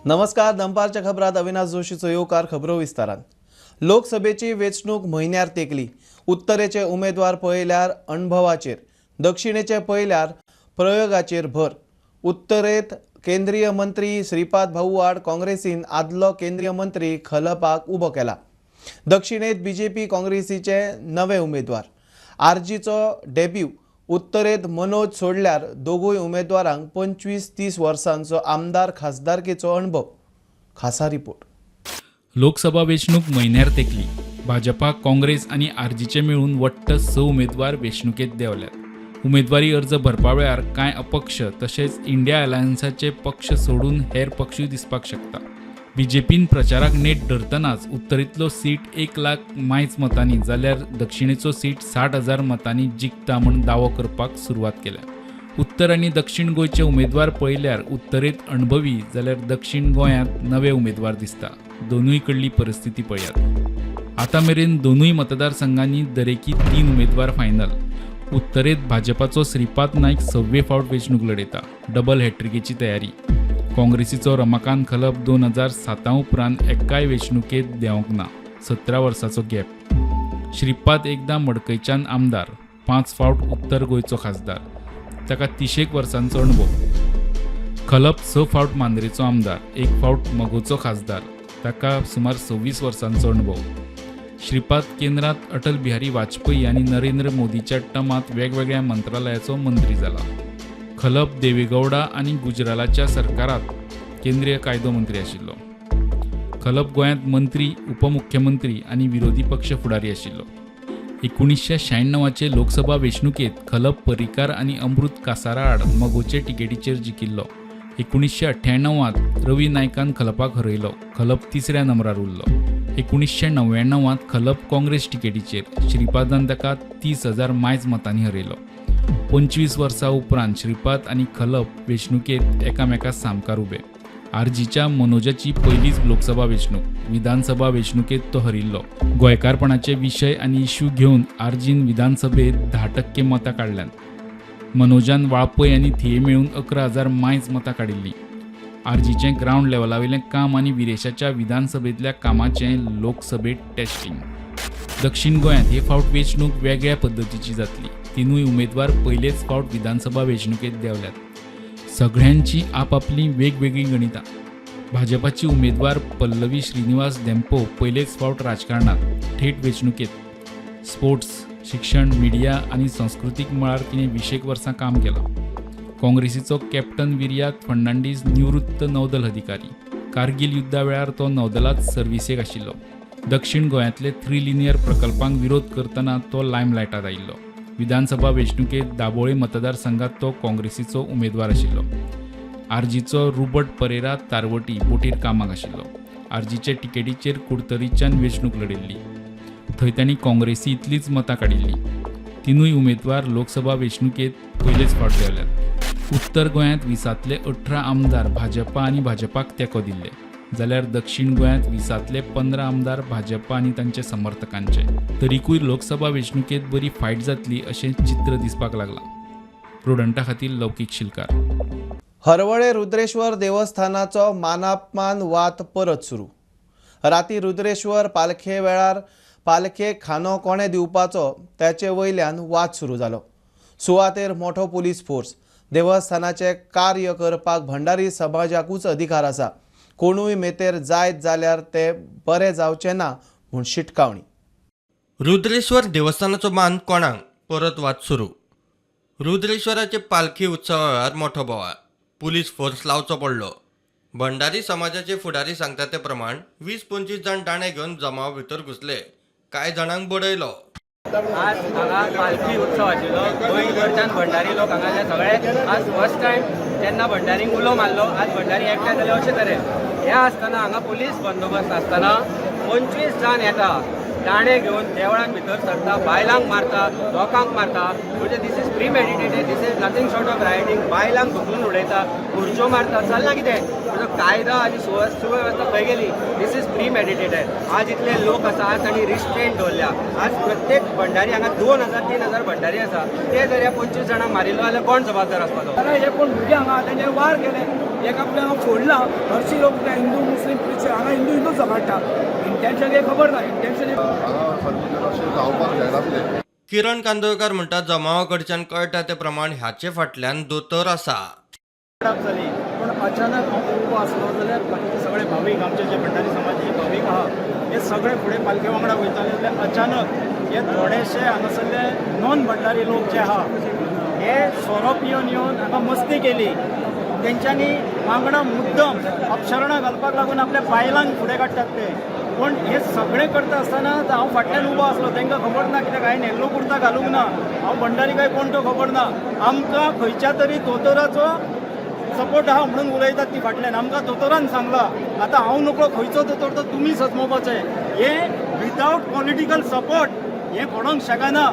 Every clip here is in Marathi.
नमस्कार. दनपारच्या खबरात अविनाश जोशीचो येवकार. खबरो विस्तारान. लोकसभेची वेंचणूक म्हयन्यार तेंकली. उत्तरेचे उमेदवार पळयल्यार अणभवाचेर, दक्षिणेचे पळयल्यार प्रयोगाचेर भर. उत्तरेत केंद्रीय मंत्री श्रीपाद भाऊ आड काँग्रेसीन आदलो केंद्रीय मंत्री खलपाक उबो केला. दक्षिणेत बीजेपी काँग्रेसीचे नवे उमेदवार. आरजीचो डेब्यू. उत्तरेत मनोज सोडल्यार दोगूय उमेदवारांक 25-30 वर्सांचो आमदार खासदारकेचो अणभव. खासा रिपोर्ट. लोकसभा वेंचणूक म्हयन्यार तेंकली. भाजपा, काँग्रेस आनी आरजीचे मेळून वट्ट 6 उमेदवार वेंचणुकेंत देंवल्यात. उमेदवारी अर्ज भरपा वेळार कांय अपक्ष तशेंच इंडिया अलायन्साचे पक्ष सोडून हेर पक्षूय दिसपाक शकता. बीजेपीन प्रचाराक नेट धरतनाच उत्तरेंतलो सीट 1 लाख मायज मतांनी जाल्यार दक्षिणेचो सीट 60,000 मतांनी जिखता म्हूण दावो करपाक सुरवात केल्या. उत्तर आनी दक्षिण गोंयचे उमेदवार पळयल्यार उत्तरेंत अणभवी जाल्यार दक्षिण गोंयांत नवे उमेदवार दिसता. दोनूय कडली परिस्थिती पळयात. आतां मेरेन दोनूय मतदारसंघांनी दरेकी 3 उमेदवार फायनल. उत्तरेंत भाजपाचो श्रीपाद नायक 6वें फावट वेंचणूक लडयता. डबल हॅट्रिकेची तयारी. काँग्रेसीचो रमाकांत खलप 2007 उपरांत एकाय वेंचणुकेंत देंवंक ना. 17 वर्सांचो गॅप. श्रीपाद एकदां मडकयच्यान आमदार, 5 फावट उत्तर गोंयचो खासदार. ताका 30 वर्सांचो अणभव. खलप 6 फावट मांद्रेचो आमदार, 1 फावट मगोचो खासदार. ताका सुमार 26 वर्सांचो अणभव. श्रीपाद केंद्रांत अटल बिहारी वाजपेयी आनी नरेंद्र मोदीच्या टमांत वेगवेगळ्या मंत्रालयाचो मंत्री जाला. खलप देवेगौडा आनी गुजरालाच्या सरकारांत केंद्रीय कायदो मंत्री आशिल्लो. खलप गोंयांत मंत्री, उपमुख्यमंत्री आनी विरोधी पक्ष फुडारी आशिल्लो. 1996चे लोकसभा वेंचणुकेंत खलप पर्रीकार आनी अमृत कासारा आड मगोचे टिकेटीचेर जिखिल्लो. 1998त रवी नायकान खलपाक हरयलो. खलप 3ऱ्या नंबरार उरलो. 1999त खलप काँग्रेस टिकेटीचेर. श्रीपादान ताका 30,000 मायज मतांनी हरयलो. 25 वर्सां उपरांत श्रीपाद आनी खलप वेंचणुकेंत एकामेका सामकार उबे. आरजीच्या मनोजाची पयलीच लोकसभा वेंचणूक. विधानसभा वेंचणुकेंत तो हरिल्लो. गोंयकारपणाचे विशय आनी इश्यू घेवन आरजीन विधानसभेत 10% मतां काडल्यात. मनोजान वाळपय आनी थिये मेळून 11,000 मायज मतां काडिल्लीं. आरजीचें ग्रावंड लेवलावेलें काम आनी विरेशाच्या विधानसभेंतल्या कामाचें लोकसभेत टेस्टिंग. दक्षिण गोंयांत हे फावट वेंचणूक वेगळ्या पद्दतीची जातली. तिनूय उमेदवार पयलेच फावट विधानसभा वेंचणुकेंत देंवल्यात. सगळ्यांची आपापली वेगवेगळी गणितां. भाजपाची उमेदवार पल्लवी श्रीनिवास धेंपो पयलेच फावट राजकारणांत, थेट वेंचणुकेंत. स्पोर्ट्स, शिक्षण, मिडिया आनी संस्कृतीक मळार तिणें 20 वर्सां काम केलां. काँग्रेसीचो कॅप्टन विर्याक फर्नांडीस निवृत्त नौदल अधिकारी. कारगिल युद्धा वेळार तो नौदलांत सर्विसेक आशिल्लो. दक्षिण गोंयांतले 3 लिनियर प्रकल्पांक विरोध करतना तो लायमलायटांत आयिल्लो. विधानसभा वेंचणुकेंत दाबोळे मतदारसंघात तो काँग्रेसीचो उमेदवार आशिल्लो. आरजीचो रुबर्ट परेरा तारवटी बोटीर कामाक आशिल्लो. आरजीचे टिकेटीचेर कुडतरीच्यान वेंचणूक लडिल्ली. थंय तांणी काँग्रेसी इतलीच मतां काडिल्लीं. तिनूय उमेदवार लोकसभा वेंचणुकेंत पयलेच फावट देंवल्यात. उत्तर गोंयांत 20तले 18 आमदार भाजपा आनी भाजपाक तेंको दिल्ले, जाल्यार दक्षिण गोंयांत 20तले 15 आमदार भाजपा आनी तांचे समर्थकांचे. तरीकूय लोकसभा वेंचणुकेंत बरी फायट जातली अशें चित्र दिसपाक लागलां. प्रुडंटा खातीर लौकीक शिलकार. हरवळे रुद्रेश्वर देवस्थानाचो मानापमान वाद परत सुरू. राती रुद्रेश्वर पालखे वेळार पालखेक खानो कोणे दिवपाचो त्याचे वयल्यान वाद सुरू जालो. सुवातेर मोठो पुलीस फोर्स. देवस्थानाचे कार्य करपाक भंडारी समाजाकूच अधिकार आसा. कोणूय मेतेर जायत जाल्यार ते बरें जावचें ना म्हूण शिटकावणी. रुद्रेश्वर देवस्थानाचो मान कोणाक? परत वाद सुरू. रुद्रेश्वराचे पालखी उत्सवा वेळार मोठो बोवाळ. पुलीस फोर्स लावचो पडलो. भंडारी समाजाचे फुडारी सांगता ते प्रमाण 20-25 जाण दाणे घेवन जमाव भितर घुसले. कांय जाणांक बडयलो. आज हांगा पालखी उत्सव आशिल्लो. गोंयकडच्यान भंडारी लोक हांगाचे सगळे आज फर्स्ट टायम तेन्ना भंडारींक उलो मारलो. आज भंडारी एकठांय जाले अशें तरेन. हें आसतना हांगा पुलीस बंदोबस्त आसतना 25 जाण येता, दाणे घेवन देवळान भितर सरता, बायलांक मारता, लोकांक मारता. म्हणजे this is premeditated. This is nothing short of rioting. बायलांक धुकलून उडयता, खुर्च्यो मारता. चल्ला कितें? म्हणजे कायदा आनी सुवेवस्था खंय गेली? This is premeditated. आज इतले लोक आसा, आज तांणी रिस्ट्रेंट दवरल्या. आज प्रत्येक भंडारी हांगा 2,000-3,000 भंडारी आसा. ते जर ह्या 25 जाणांक मारिल्लो जाल्यार कोण जबाबदार आसपाचो? हे कोण भुरगे हांगा तेंचे वार केले. एक आपल्या फोडला हरशी लोक हिंदू मुस्लिम ख्रिश्चन हांगा हिंदूच झगडटा इंटेन्शन काही खबर ना इंटेन्शन किरण कांदोळकर म्हणटा जमावा कडच्यान कळटा ते प्रमाण ह्याचे फाटल्यान दोतोर आसा. जाली पण अचानक हांव उबो आसलो जाल्यार बाकीचे सगळे भावीक आमचे जे भंडारी समाजाचे भावीक आहा हे सगळे फुडें पालखे वांगडा वयताले जाल्यार अचानक हे थोडेशे हांगासरले नॉन भंडारी लोक जे आहा हे सोरो पिवन येवन हांगा मस्ती केली. तेंच्यांनी वांगडा मुद्दम अपशरणां घालपाक लागून आपल्या बायलांक फुडें काडटात ते. पण हे सगळें करता आसतना हांव फाटल्यान उबो आसलो तांकां खबर ना कित्याक हांवें येल्लो कुर्ता घालूंक ना हांव भंडारी काय कोण तो खबर ना. आमकां खंयच्या तरी दोतोराचो सपोर्ट आहा म्हणून उलयतात ती फाटल्यान आमकां दोतोरान सांगला. आतां हांव नकळो खंयचो दोतोर तो तुमी सजमोवपाचे. हे विदावट पॉलिटिकल सपोर्ट हे घडोवंक शकना.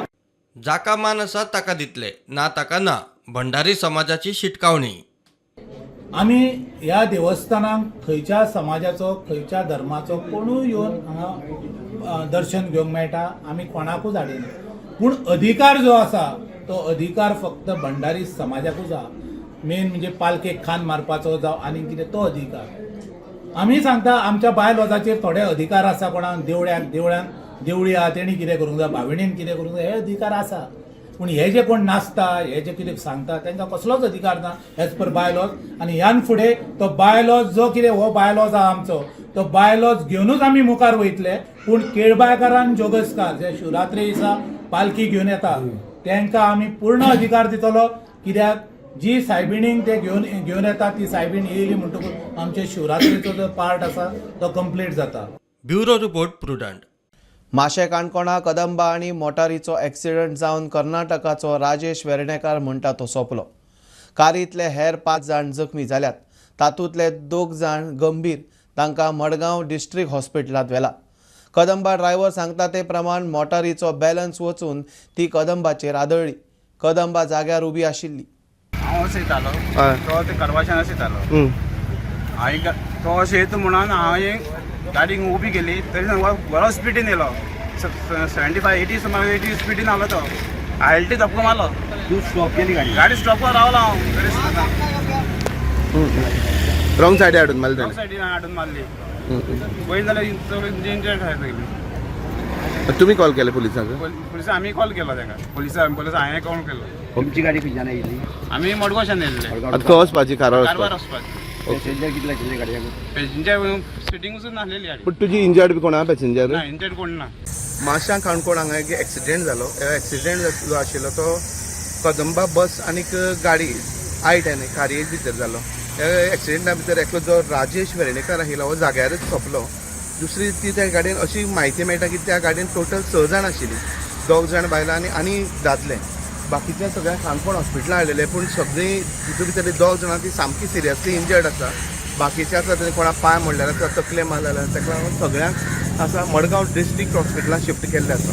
जाका मान आसा ताका दितले, ना ताका ना. भंडारी समाजाची शिटकावणी. आमी ह्या देवस्थानाक खंयच्या समाजाचो खंयच्या धर्माचो कोणूय येवन हांगा दर्शन घेवंक मेळटा. आमी कोणाकूच हाडिना. पूण अधिकार जो आसा तो अधिकार फक्त भंडारी समाजाकूच आहा. मेन म्हणजे पालखेक खान मारपाचो जावं आनी कितें तो अधिकार. आमी सांगता आमच्या बायलॉजाचेर थोडे अधिकार आसा. कोणाक देवळ्यान देवळी आहा तेणी कितें करूंक जाय भाविणीन कितें करूंक जाय हे अधिकार आसा. पूण हे जे कोण नाचता हे जे कितें सांगता तांकां कसलोच अधिकार ना एज पर बायलॉज. आनी ह्यान फुडें तो बायलॉज जो कितें हो बायलॉज आहा आमचो तो बायलॉज घेवनूच आमी मुखार वयतले. पूण केळबायकारान जोगसकार जे शिवरात्री दिसा पालखी घेवन येता तांकां आमी पूर्ण अधिकार दितलो. कित्याक जी सायबिणींक ते घेवन येता ती सायबीण येयली म्हणटकूच आमचे शिवरात्रीचो जो पार्ट आसा तो कंप्लीट जाता. Bureau report prudent. माशे काणकोणा कदंबा आनी मोटारीचो एक्सिडंट जावन कर्नाटकाचो राजेश वेर्णेकार म्हणटा तो सोंपलो. कारींतले हेर 5 जाण जखमी जाल्यात. तातूंतले 2 जाण गंभीर. तांकां मडगांव डिस्ट्रिक्ट हॉस्पिटलांत व्हेला. कदंबा ड्रायव्हर सांगता ते प्रमाण मोटारीचो बॅलन्स वचून ती कदंबाचेर आदळ्ळी. कदंबा जाग्यार उबी आशिल्ली. हांव अशें येतालो तो ते करवाशान अशें येतालो तो अशें येता म्हणून हांवें गाडी उबी केली तरी बरो स्पिडीन येयलो 75-80 सुमार 80 स्पिडीन आलो तो आयल्टी धपको मारलो. तूं स्टॉप केली गाडी स्टॉपवर रावलो हांव तरी सुद्दां रॉंग सायडी हाडून मारली रॉंग सायडीन हाडून मारली. पळयत जाल्यार इंजर्ड जाली. तुम्ही कॉल केले पुलिसांक? पुलिसांक आमी कॉल केलो ताका पुलिस हांवें कॉल केलो. तुमची गाडी खंयच्यान येयली? आमी मडगांवच्यान येयल्ले. आतां खंय वचपाची? कारवार वचपाची. पॅसेंजर सिटींग वचून नासलेली गाडी. पूण तुजी इंजर्ड बी कोण आहा पॅसेंजर? ना इंजर्ड कोण ना. माश्यां काणकोण हांगा एक एक्सिडेंट जालो. एक्सिडेंट जो आशिल्लो तो कदंबा बस आनीक गाडी आयटॅन कारये भितर जालो. एक्सिडेंटा भितर एकलो जो राजेश वेर्णेकार आशिल्लो हो जाग्यारच सोंपलो. दुसरी ती त्या गाडयेन अशी म्हायती मेळटा की त्या गाडयेन टोटल 6 जाण आशिल्लीं. 2 जाण बायलां आनी दादले. बाकीच्या सगळ्यांक काणकोण हॉस्पिटलां हाडलेले पूण सगळीं तितून भितर 2 जाणां ती सामकी सिरियसली इंजर्ड आसा. बाकीचे आसा ते कोणा पांय मोडलेले आसा तकले मारलेले आसा ताका लागून सगळ्यांक आसा मडगांव डिस्ट्रिक्ट हॉस्पिटलांत शिफ्ट केल्ले आसा.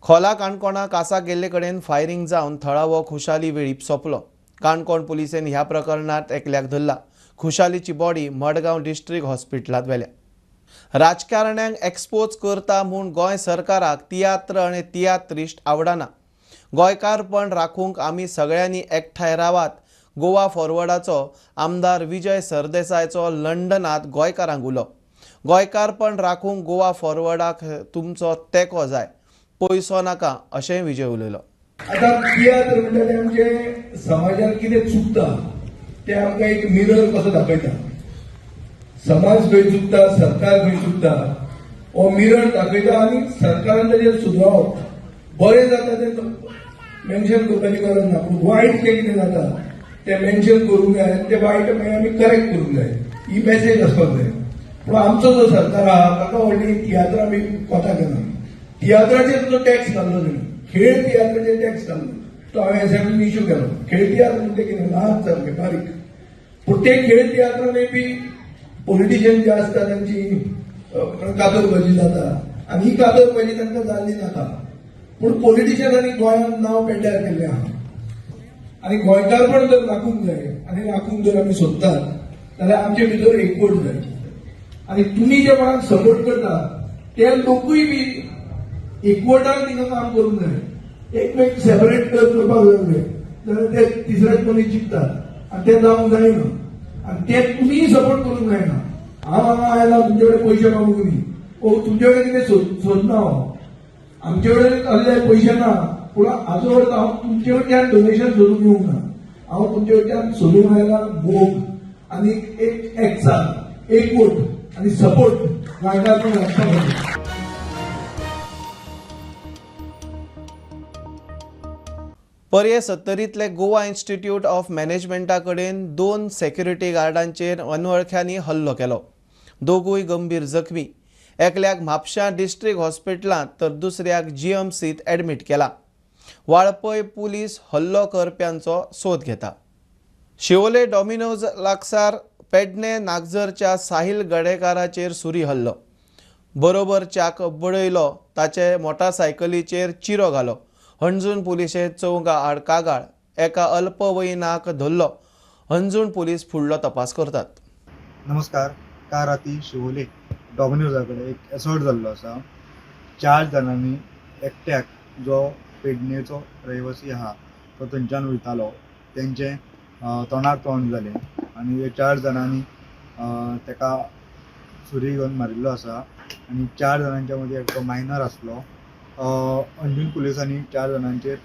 खोला काणकोणा कासा गेल्ले कडेन फायरिंग जावन थळावो खुशाली वेळीप सोंपलो. काणकोण पुलिसेन ह्या प्रकरणात एकल्याक धरला. खुशालीची बॉडी मडगांव डिस्ट्रिक्ट हॉस्पिटलांत व्हेल्या. राजकारण्यांक एक्सपोज करता म्हूण गोंय सरकाराक तियात्र आनी तियात्रिस्ट आवडना. गोंयकारपण राखूंक आमी सगळ्यांनी एकठांय रावात. गोवा फॉरवर्डाचो आमदार विजय सरदेसायचो लंडनांत गोंयकारांक उलो. गोंयकारपण राखूंक गोवा फॉरवर्डाक तुमचो तेंको जाय, पयसो नाका अशेंय विजय उलयलो. आता तियात्र म्हणल्यार आमचे समाजात कितें चुकता ते आमकां एक मिरर कसो दाखयता. समाज खंय चुकता, सरकार खंय चुकता हो मिरर दाखयता आनी सरकारान ताजेर सुदरावप. बरें जाता तें मेन्शन करपाची गरज ना पूण वायट जें कितें जाता तें मेन्शन करूंक जाय आनी तें वायट मागीर आमी करेक्ट करूंक जाय. ही मॅसेज आसपाक जाय. पूण आमचो जो सरकार आहा ताका व्हडली तियात्र आमी कोता केना. तियात्राचेर जो टॅक्स घाल्लो तेणी खेळ तियात्राचेर टॅक्स घाल्लो तो हांवें असेंब्लीन इश्यू केलो. खेळ तियात्र म्हणजे कितें ल्हान सारकें बारीक. पूण ते खेळ तियात्रांनी बी पॉलिटिशियन जे आसता तांची कादरबाजी जाता आनी ही कादरबाजी तांकां जाल्ली नाका. पूण पॉलिटिशियनांनी गोंयांत नांव पेड्ड्यार केल्लें आहा आनी गोंयकारपण जर राखूंक जाय आनी राखूंक जर आमी सोदतात जाल्यार आमचे भितर एकवट जाय. आनी तुमी जे कोणाक सपोर्ट करता ते लोकूय बी एकवटान तिका काम करूंक जाय. एक सेपरेट करपाक लागले जाल्यार ते तिसऱ्याच मनीस जिखतात आनी ते जावंक जायना आनी ते तुमी सपोर्ट करूंक जायना. हांव हांगा आयला तुमचे कडेन पयशे मागूंक न्ही, तुमचे कडेन कितें सोदना हांव. आमचे कडेन असले पयशे ना, पूण हाजो अर्थ हांव तुमचे कडच्यान डोनेशन सोदूंक येवंक ना. हांव तुमचे कडच्यान सोदूंक आयला मोग आनी एक एकचार एकवट आनी सपोर्ट गोंयकारांक लागता. पर्ये 70तले गोवा इन्स्टिट्यूट ऑफ मॅनेजमेंटा कडेन 2 सेक्युरिटी गार्डांचेर अनवळख्यांनी हल्लो केलो. दोगूय गंभीर जखमी. एकल्याक म्हापशां डिस्ट्रिक्ट हॉस्पिटलांत तर दुसऱ्याक GMCत एडमीट केला. वाळपय पुलीस हल्लो करप्यांचो सोद घेता. शिवोले डॉमिनोज लागसार पेडणे नागझरच्या साहिल गडेकाराचेर सुरी हल्लो. बरोबर च्याक बडयलो, ताचे मोटारसायकलीचेर चिरो घालो. हणजूण पुलिशे 4 आड कागाळ एका अल्पवयीनाक धरलो. हणजूण पुलीस फुडलो तपास करतात. नमस्कार. काल राती शिवोले डॉमिनोजा कडेन एक एसॉल्ट जाल्लो आसा. 4 जाणांनी एकट्याक जो पेडणेचो रहिवासी आहा तो थंयच्यान वयतालो, तेंचे तोंडाक तोंड जालें आनी 4 जाणांनी तेका सुरी घेवन मारिल्लो आसा आनी 4 जाणांच्या मदीं एकटो मायनर आसलो. अंजून पुलिसांनी 4 जाणांचेर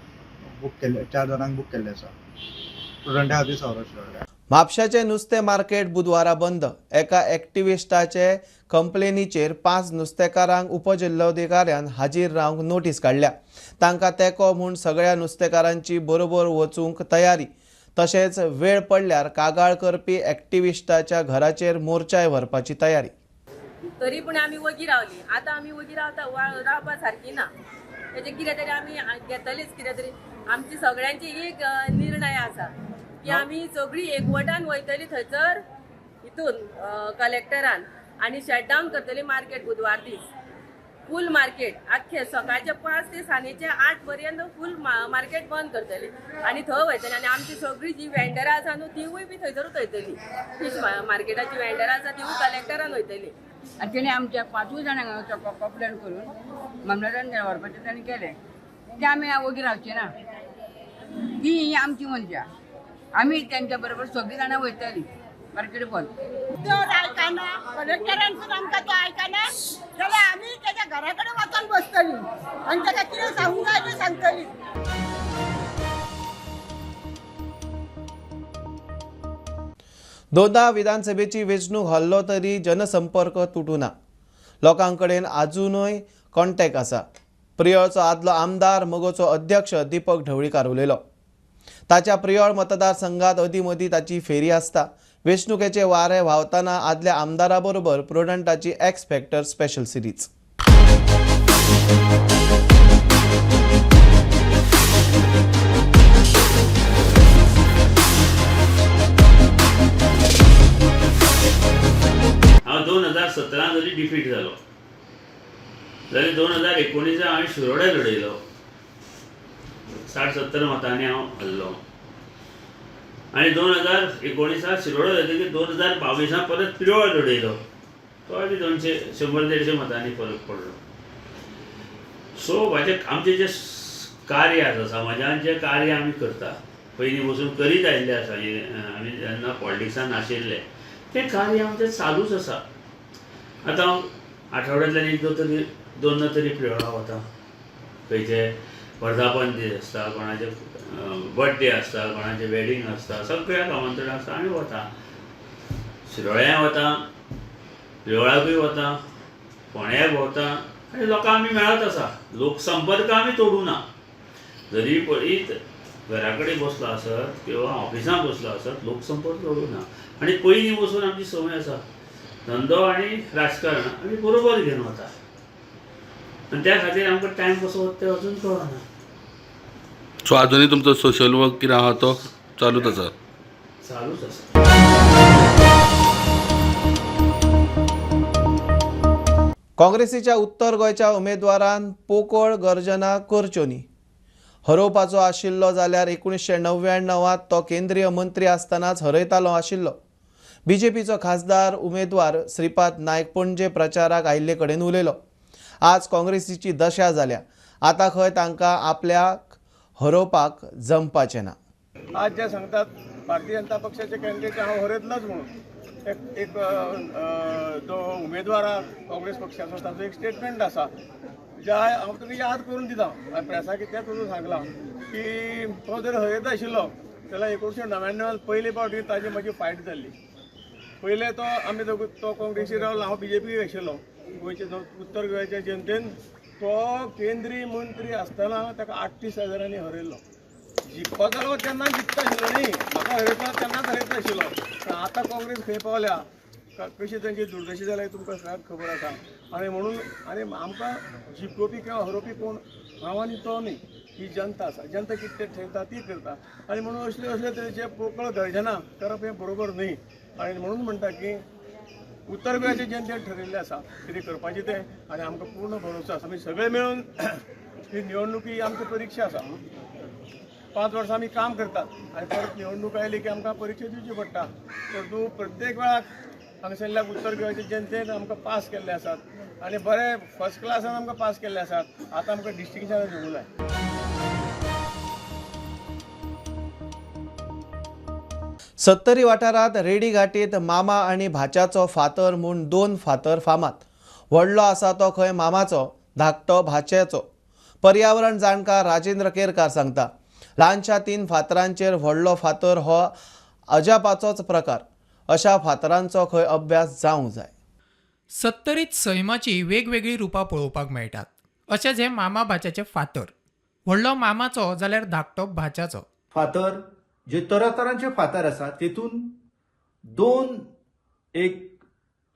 4 जाणांक बूक केल्ले आसा. स्टुडंटा खातीर संरक्षण. म्हापशाचे नुस्तें मार्केट बुधवारा बंद. एका एक्टिविस्टाचे कंप्लेनीचेर 5 नुस्तेकारांक उपजिल्लोधिकाऱ्यान हाजीर रावंक नोटीस काडल्या. तांकां तेंको म्हूण सगळ्या नुस्तेकारांची बरोबर वचूंक तयारी. तशेंच वेळ पडल्यार कागाळ करपी एक्टिविस्टाच्या घराचेर मोर्चाय व्हरपाची तयारी. तरी पूण आमी वगी रावली. आतां आमी वगी रावपा सारकी ना. तेजे कितें तरी आमी घेतलीच. कितें तरी आमची सगळ्यांची एक निर्णय आसा की आमी सगळीं एकवटान वयतली थंयसर हितून कलेक्टरान आनी शटडावन करतली मार्केट बुधवार दीस. फूल मार्केट आख्खे सकाळचे 5 ते सांजेचे 8 पर्यंत फूल मार्केट बंद करतली आनी थंय वयतली. आनी आमची सगळीं जी वेंडरां आसा न्हू तिवूय बी थंयसरूच वयतली. फीश मार्केटाची वेंडरां आसा तिवूय कलेक्टरान वयतली. आनी तेणी आमच्या 5 जाणांक कंप्लेन करून मामलेदारान व्हरपाचें ताणें केलें. ते आमी वगी रावचे ना. ती आमची मनशां. आमी तेंच्या बरोबर सगळीं जाणां वयतलीं मार्केट बंद. तो आयकना, कलेक्टरान सुद्दां आमकां तो आयकना जाल्यार आमी तेच्या घरा कडेन वचून बसतलीं आनी ताका कितें सांगूंक जाय तें सांगतलीं. दोनदा विधानसभेची वेंचणूक हल्लो तरी जनसंपर्क तुटूना. लोकांकडेन आजुनूय कॉन्टॅक्ट आसा. प्रियळचो आदलो आमदार मोगोचो अध्यक्ष दीपक ढवळीकार उलयलो. ताच्या प्रियळ मतदारसंघात अदीमदीं ताची फेरी आसता. वेंचणुकेचे वारे व्हांवताना आदल्या आमदारा बरोबर प्रुडंटाची एक्स फॅक्टर स्पेशल सिरीज. हांव 2017 जरी डिफीट जालो जाल्यार 2019 हांवें शिरोड्या लडयलो. 60-70 मतांनी हांव हरलो आनी 2019 शिरोडा जातकीर 2022 परत पिरोळ लडयलो. तो बी 100-150 मतांनी फरक पडलो. सो आमचें जें कार्य आसा, समाजान जें कार्य आमी करता, पयलीं बसून करीत आयिल्ले आसा, आमी जेन्ना पॉलिटिक्सान नाशिल्ले तें कार्य आमचें चालूच आसा. आतां हांव आठवड्यांतल्यान एकदां तरी 2 तरी पिरोळा वता. खंयचे वर्धापन दीस आसता, कोणाचे बर्थडे आसता, कोणाचें वेडिंग आसता, सगळ्याक आमंत्रण आसता, आमी वता. शिरोड्याय वता, पिरोळाकूय वता, फोंड्याक भोंवता आनी लोकां आमी मेळत आसा. लोकसंपर्क आमी तोडूं ना. जरी पळयत घरा कडेन बसलो आसत किंवा ऑफिसांत बसलो आसत, लोकसंपर्क तोडूं ना. आनी पयलीं बसून आमची संवय आसा, धंदो आनी राजकारण आमी बरोबर घेवन वता. आनी त्या खातीर आमकां टायम कसो वता तें अजून कळना. सो अजूनही तुमचो सोशल वर्क कितें आहा तो चालूच आसा? चालूच आसा. काँग्रेसीच्या उत्तर गोंयच्या उमेदवारान पोकळ गर्जना करच्यो न्ही. हरोवपाचो आशिल्लो जाल्यार 1999 तो केंद्रीय मंत्री आसतनाच हरयतालो आशिल्लो. बीजेपीचो खासदार उमेदवार श्रीपाद नायक पणजे प्रचाराक आयिल्ले कडेन उलयलो. आज काँग्रेसीची दशा जाल्या. आतां खंय तांकां आपल्याक हरोवपाक जमपाचें ना. आज जे सांगतात भारतीय जनता पक्षाचे कॅन्डिडेट हांव हरयतलोच म्हणून एक जो उमेदवार काँग्रेस पक्षाचो ताचो एक स्टेटमेंट आसा जे हांव तुका याद करून दिता. प्रेसाक तेच तुजो सांगलां की तो जर हरयत आशिल्लो जाल्यार 1999 पयले फावटी ताजी म्हजी फायट जाल्ली. पयले तो आमी तो काँग्रेसीर रावलो, हांव BJP आशिल्लो. गोंयचे उत्तर गोंयच्या जनतेन तो केंद्रीय मंत्री आसतना ताका 38,000 हरयल्लो. जिखपाक जालो तेन्ना जिखता आशिल्लो न्ही, म्हाका हरयता तेन्नाच हरयता आशिल्लो. पण आतां काँग्रेस खंय पावल्या, कशी तांची दुर्दशी जाल्या तुमकां सगळ्यांक खबर आसा. आनी म्हणून आमकां जिखोवपी किंवा हरोवपी कोण हांव आनी तो न्ही, ही जनता आसा. जनता कितें ठरता ती करता. आनी म्हणून असले तरेचे पोकळ गर्जना करप हें बरोबर न्ही. आनी म्हणून म्हणटा की उत्तर गोंयच्या जनतेन ठरयल्लें आसा कितें करपाचें तें, आनी आमकां पूर्ण भरोसा आसा. आमी सगळे मेळून ही निवडणूक ही आमची परीक्षा आसा. 5 वर्सां आमी काम करतात आनी परत निवडणूक आयली की आमकां परीक्षा दिवची पडटा. तर तूं प्रत्येक वेळाक हांगासरल्या उत्तर गोंयच्या जनतेन आमकां पास केल्ले आसात आनी बरे फर्स्ट क्लासान आमकां पास केल्ले आसात. आतां आमकां डिस्टिंक्शनां घेवूंक जाय. सत्तरी वाठारांत रेडी घाटीत मामा आनी भाच्याचो फातर म्हूण 2 फातर फामात. व्हडलो आसा तो खंय मामाचो, धाकटो भाच्याचो. पर्यावरण जाणकार राजेंद्र केरकार सांगता, ल्हानशा 3 फातरांचेर व्हडलो फातर हो अजापाचोच प्रकार. अशा फातरांचो खंय अभ्यास जावंक जाय. सत्तरीत सैमाची वेगवेगळी रुपां पळोवपाक मेळटात. अशेंच हे मामा भाच्याचे फातर. व्हडलो मामाचो जाल्यार धाकटो भाच्याचो. फातर जे तरातरांचे फातर आसा तेतून 2 एक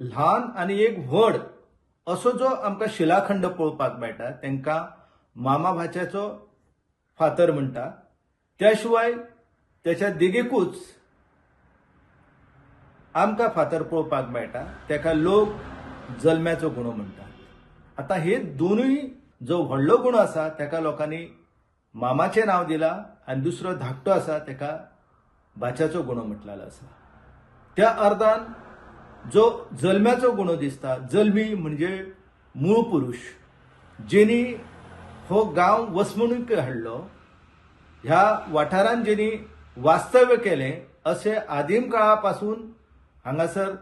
ल्हान आनी एक व्हड असो जो आमकां शिलाखंड पळोवपाक मेळटा तांकां मामा भाच्याचो फातर म्हणटा. त्या शिवाय त्याच्या देगेकूच आमकां फातर पळोवपाक मेळटा ताका लोक जल्म्याचो गुणो म्हणटात. आतां हे दोनूय जो व्हडलो गुणो आसा ताका लोकांनी मामाचें नांव दिलां आनी दुसरो धाकटो आसा ताका भाच्याचो गुणो म्हटलेलो आसा. त्या अर्दान जो जल्म्याचो गुणो दिसता, जल्मी म्हणजे मूळ पुरुष जेनी हो गांव वसमणूक हाडलो, ह्या वाठारांत जेनी वास्तव्य केलें, अशें आदीम काळा पासून हांगासर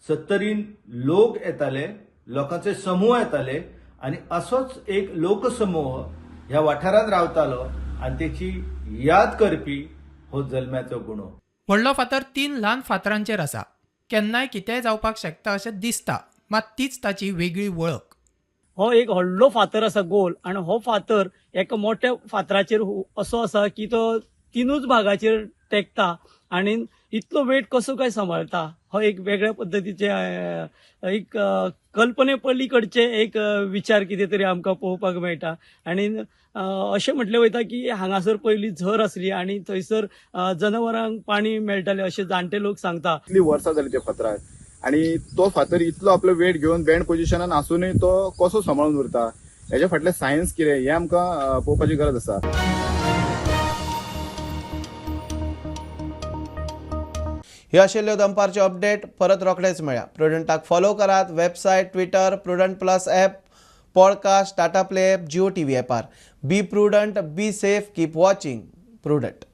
सत्तरीन लोक येताले, लोकांचे समूह येताले आनी असोच एक लोकसमूह ह्या वाठारांत रावतालो आनी तेची याद करपी हो जल्म्याचो गुणो. व्हडलो फातर 3 ल्हान फातरांचेर आसा. केन्नाय कितेंय जावपाक शकता अशें दिसता, मात तीच ताची वेगळी वळख. हो एक व्हडलो फातर आसा गोल, आनी हो फातर एका मोठ्या फातराचेर असो आसा की तो 3 भागाचेर तेंकता आनी इतलो वेट कसो काय सांबाळता. हो एक वेगळ्या पद्दतीचे एक कल्पने पलीकडचे एक विचार कितें तरी आमकां पळोवपाक मेळटा. आनी अशें म्हटलें वयता की हांगासर पयलीं झर आसली आनी थंयसर जनावरांक पाणी मेळटालें अशें जाणटे लोक सांगता. इतली वर्सां जाली त्या फातराक आनी तो फातर इतलो आपलो वेट घेवन बँड पोझिशनान आसूनय तो कसो सांबाळून उरता, हेच्या फाटलें सायन्स कितें हें आमकां पळोवपाची गरज आसा. हे आशिल्ल्यो दनपारचे अपडेट. परत रोखडेच मेळया. प्रुडंटाक फॉलो करात. Website, Twitter, Prudent plus app, podcast, Tata play app, Jio TV ॲपार. Be Prudent, be safe, keep watching prudent.